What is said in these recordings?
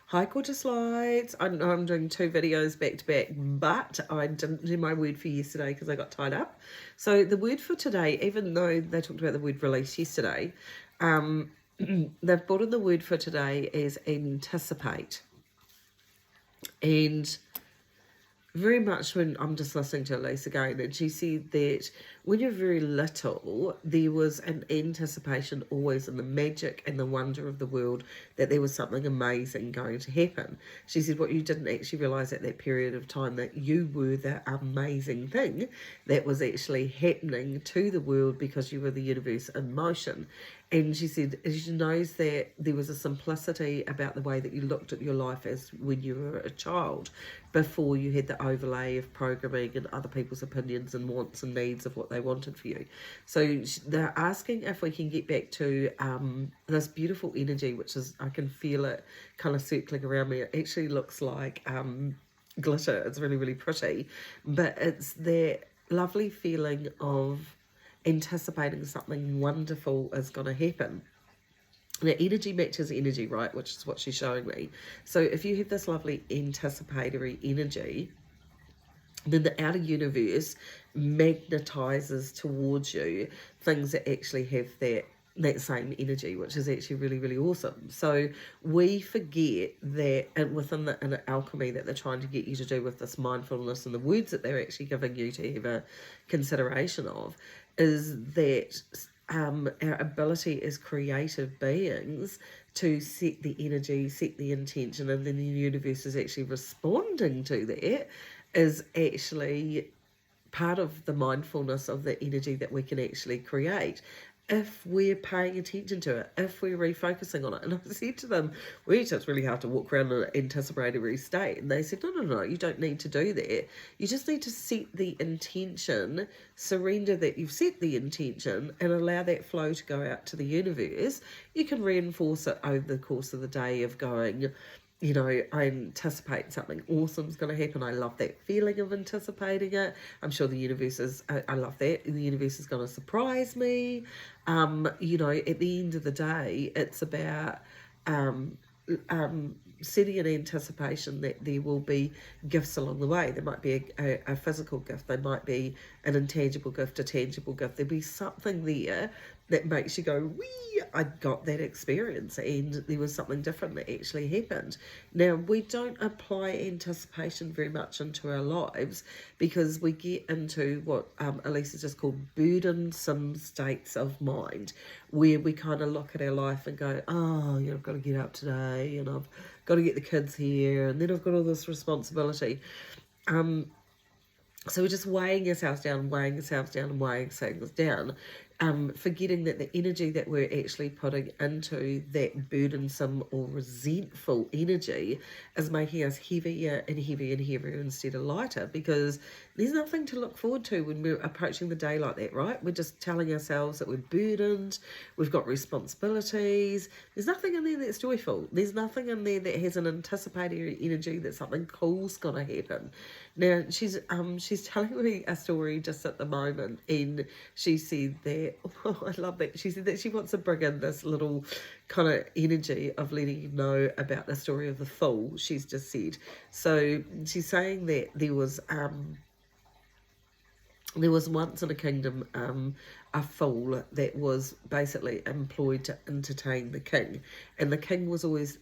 Hi, gorgeous lights. I know I'm doing 2 videos back to back, but I didn't do my word for yesterday because I got tied up. So the word for today, even though they talked about the word release yesterday, they've brought in the word for today as anticipate. And very much when I'm just listening to Elise again, and she said that when you're very little, there was an anticipation always in the magic and the wonder of the world that there was something amazing going to happen. She said what you didn't actually realise at that period of time, that you were the amazing thing that was actually happening to the world because you were the universe in motion. And she said she knows that there was a simplicity about the way that you looked at your life as when you were a child, before you had the overlay of programming and other people's opinions and wants and needs of what they wanted for you. So they're asking if we can get back to this beautiful energy, which is, I can feel it kind of circling around me. It actually looks like glitter. It's really, really pretty. But it's that lovely feeling of anticipating something wonderful is going to happen. Now, energy matches energy, right? Which is what she's showing me. So if you have this lovely anticipatory energy, then the outer universe magnetizes towards you things that actually have that same energy, which is actually really, really awesome. So we forget that, and within the alchemy that they're trying to get you to do with this mindfulness and the words that they're actually giving you to have a consideration of, is that our ability as creative beings to set the energy, set the intention, and then the universe is actually responding to that, is actually part of the mindfulness of the energy that we can actually create if we're paying attention to it, if we're refocusing on it. And I said to them, well, it's really hard to walk around in an anticipatory state. And they said, no, you don't need to do that. You just need to set the intention, surrender that you've set the intention, and allow that flow to go out to the universe. You can reinforce it over the course of the day of going, you know, I anticipate something awesome is going to happen. I love that feeling of anticipating it. I'm sure the universe is, I love that. The universe is going to surprise me. You know, at the end of the day, it's about setting an anticipation that there will be gifts along the way. There might be a physical gift. There might be an intangible gift, a tangible gift. There'll be something there that makes you go, wee, I got that experience and there was something different that actually happened. Now, we don't apply anticipation very much into our lives because we get into what Elisa just called burdensome states of mind, where we kind of look at our life and go, oh, you know, I've got to get up today and I've got to get the kids here and then I've got all this responsibility. So we're just weighing ourselves down, and weighing things down, forgetting that the energy that we're actually putting into that burdensome or resentful energy is making us heavier and heavier and heavier instead of lighter, because there's nothing to look forward to when we're approaching the day like that, right? We're just telling ourselves that we're burdened, we've got responsibilities. There's nothing in there that's joyful. There's nothing in there that has an anticipatory energy that something cool's gonna happen. Now, she's telling me a story just at the moment, and she said that, oh, I love that, she said that she wants to bring in this little kind of energy of letting you know about the story of the fool, she's just said. So she's saying that there was once in a kingdom a fool that was basically employed to entertain the king, and the king was always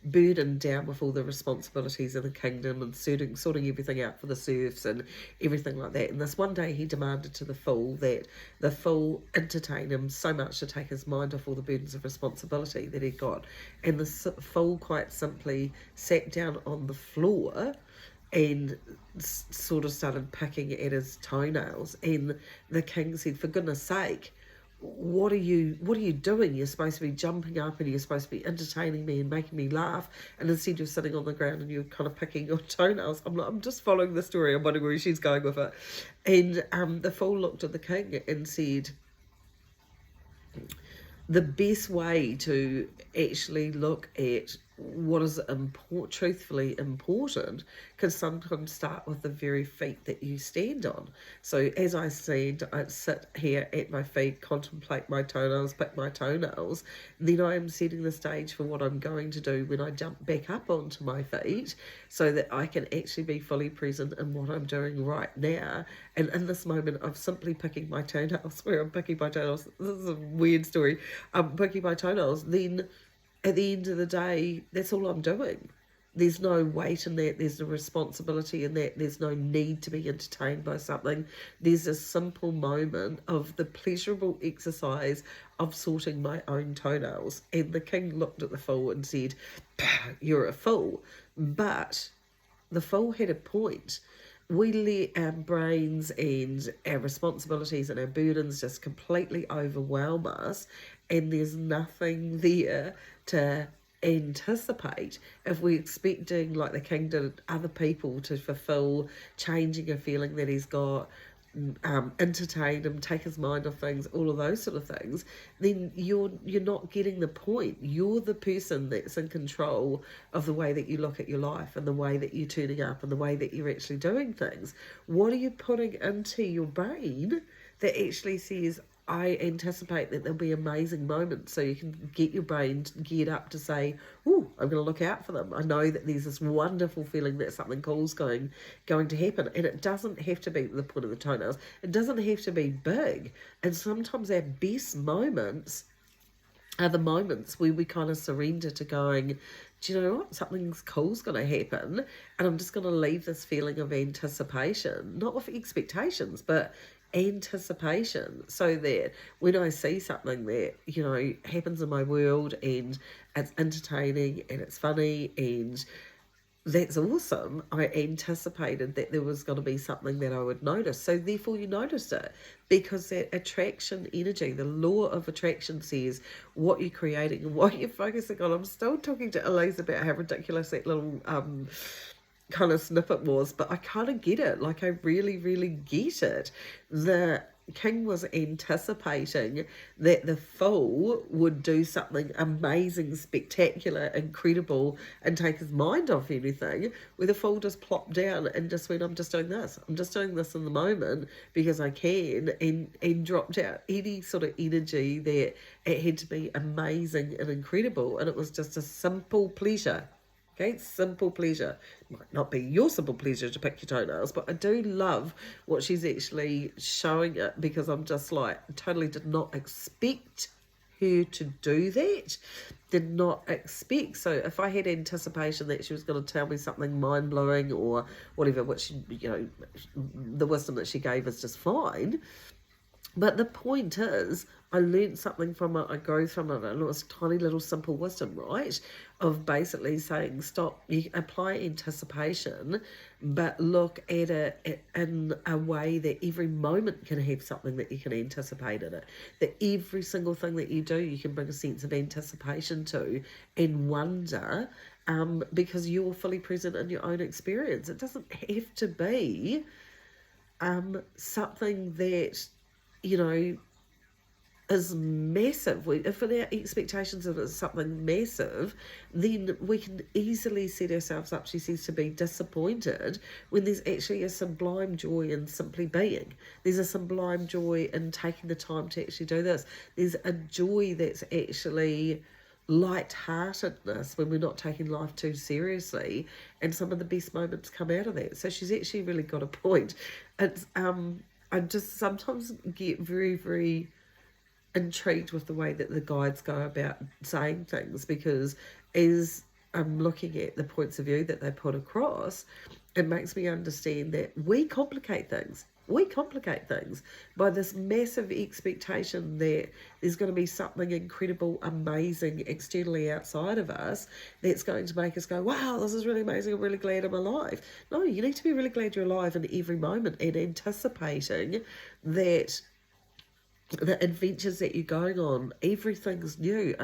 burdened down with all the responsibilities of the kingdom and sorting everything out for the serfs and everything like that. And this one day he demanded to the fool that the fool entertain him so much to take his mind off all the burdens of responsibility that he got. And the fool quite simply sat down on the floor and sort of started picking at his toenails. And the king said, for goodness sake, what are you doing? You're supposed to be jumping up and you're supposed to be entertaining me and making me laugh, and instead you're sitting on the ground and you're kind of picking your toenails. I'm just following the story. I'm wondering where she's going with it. And the fool looked at the king and said, the best way to actually look at what is truthfully important can sometimes start with the very feet that you stand on. So as I said, I sit here at my feet, contemplate my toenails, pick my toenails, then I am setting the stage for what I'm going to do when I jump back up onto my feet, so that I can actually be fully present in what I'm doing right now. And in this moment of simply picking my toenails, where I'm picking my toenails, this is a weird story, I'm picking my toenails, then at the end of the day, that's all I'm doing. There's no weight in that, there's no responsibility in that, there's no need to be entertained by something. There's a simple moment of the pleasurable exercise of sorting my own toenails. And the king looked at the fool and said, "You're a fool." But the fool had a point. We let our brains and our responsibilities and our burdens just completely overwhelm us, and there's nothing there to anticipate. If we're expecting, like the king did, other people to fulfill changing a feeling that he's got, entertain him, take his mind off things, all of those sort of things, then you're not getting the point. You're the person that's in control of the way that you look at your life and the way that you're turning up and the way that you're actually doing things. What are you putting into your brain that actually says, I anticipate that there'll be amazing moments, so you can get your brain geared up to say, "Oh, I'm going to look out for them. I know that there's this wonderful feeling that something cool's going to happen." And it doesn't have to be the point of the toenails. It doesn't have to be big. And sometimes our best moments are the moments where we kind of surrender to going, "Do you know what? Something's cool's going to happen, and I'm just going to leave this feeling of anticipation, not with expectations, but anticipation, so that when I see something that, happens in my world and it's entertaining and it's funny and that's awesome, I anticipated that there was going to be something that I would notice." So therefore you noticed it, because that attraction energy, the law of attraction, says what you're creating and what you're focusing on. I'm still talking to Elise about how ridiculous that little kind of snippet was, but I kind of get it. Like, I really, really get it. The king was anticipating that the fool would do something amazing, spectacular, incredible, and take his mind off anything, where the fool just plopped down and just went, I'm just doing this in the moment because I can, and dropped out any sort of energy that it had to be amazing and incredible. And it was just a simple pleasure. Okay, simple pleasure. Might not be your simple pleasure to pick your toenails, but I do love what she's actually showing it, because I'm just like, totally did not expect her to do that. Did not expect. So if I had anticipation that she was going to tell me something mind-blowing or whatever, which, the wisdom that she gave is just fine. But the point is, I learned something from it, I grew from it, and it was tiny little simple wisdom, right? Of basically saying, stop, you apply anticipation, but look at it in a way that every moment can have something that you can anticipate in it. That every single thing that you do, you can bring a sense of anticipation to and wonder, because you're fully present in your own experience. It doesn't have to be something that, is massive. If our expectations of something massive, then we can easily set ourselves up, she says, to be disappointed, when there's actually a sublime joy in simply being. There's a sublime joy in taking the time to actually do this. There's a joy that's actually light-heartedness when we're not taking life too seriously, and some of the best moments come out of that. So she's actually really got a point. It's I just sometimes get very, very intrigued with the way that the guides go about saying things, because as I'm looking at the points of view that they put across, it makes me understand that we complicate things. We complicate things by this massive expectation that there's going to be something incredible, amazing externally outside of us that's going to make us go, wow, this is really amazing, I'm really glad I'm alive. No, you need to be really glad you're alive in every moment, and anticipating that the adventures that you're going on, everything's new.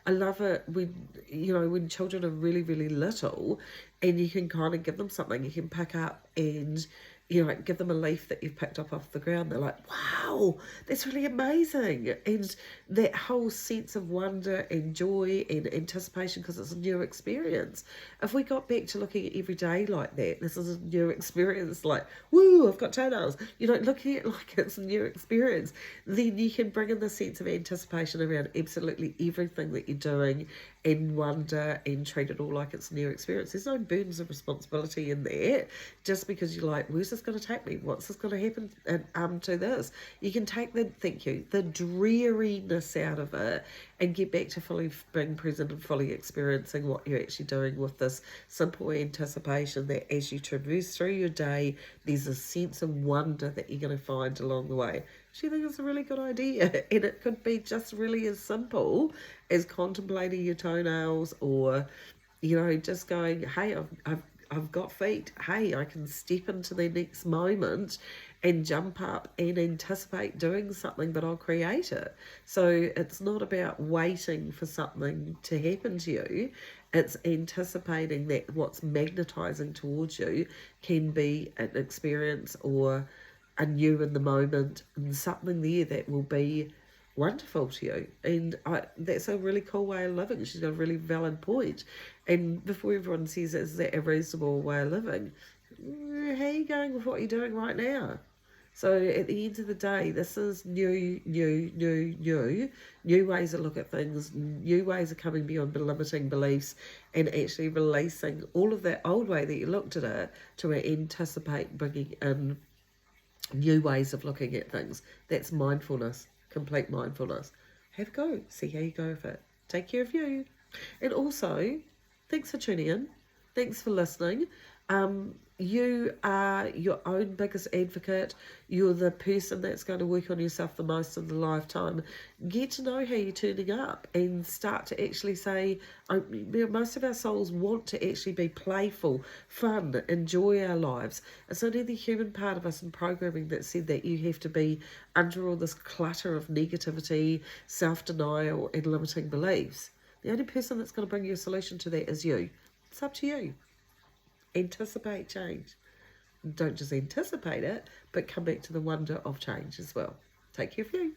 I love it when children are really, really little, and you can kind of give them something you can pick up and you know, give them a leaf that you've picked up off the ground. They're like, wow, that's really amazing. And that whole sense of wonder and joy and anticipation because it's a new experience. If we got back to looking at every day like that, this is a new experience, like, woo, I've got toenails, you know, looking at it like it's a new experience, then you can bring in the sense of anticipation around absolutely everything that you're doing and wonder and treat it all like it's a new experience. There's no burdens of responsibility in there just because you're like, where's this going to take me? What's this going to happen to this? You can take the dreariness out of it and get back to fully being present and fully experiencing what you're actually doing with this simple anticipation that as you traverse through your day, there's a sense of wonder that you're going to find along the way. So I think it's a really good idea, and it could be just really as simple as contemplating your toenails, or, you know, just going, hey, I've got feet. Hey, I can step into the next moment and jump up and anticipate doing something, but I'll create it. So it's not about waiting for something to happen to you. It's anticipating that what's magnetizing towards you can be an experience or a new in the moment, and something there that will be wonderful to you. And that's a really cool way of living. She's got a really valid point. And before everyone says, is that a reasonable way of living? How are you going with what you're doing right now? So at the end of the day, this is new ways to look at things, new ways of coming beyond the limiting beliefs and actually releasing all of that old way that you looked at it to anticipate bringing in new ways of looking at things. That's mindfulness, complete mindfulness. Have a go. See how you go with it. Take care of you. And also, thanks for tuning in. Thanks for listening. You are your own biggest advocate. You're the person that's going to work on yourself the most in the lifetime. Get to know how you're turning up and start to actually say, most of our souls want to actually be playful, fun, enjoy our lives. It's only the human part of us in programming that said that you have to be under all this clutter of negativity, self-denial, and limiting beliefs. The only person that's going to bring you a solution to that is you. It's up to you. Anticipate change. Don't just anticipate it, but come back to the wonder of change as well. Take care of you.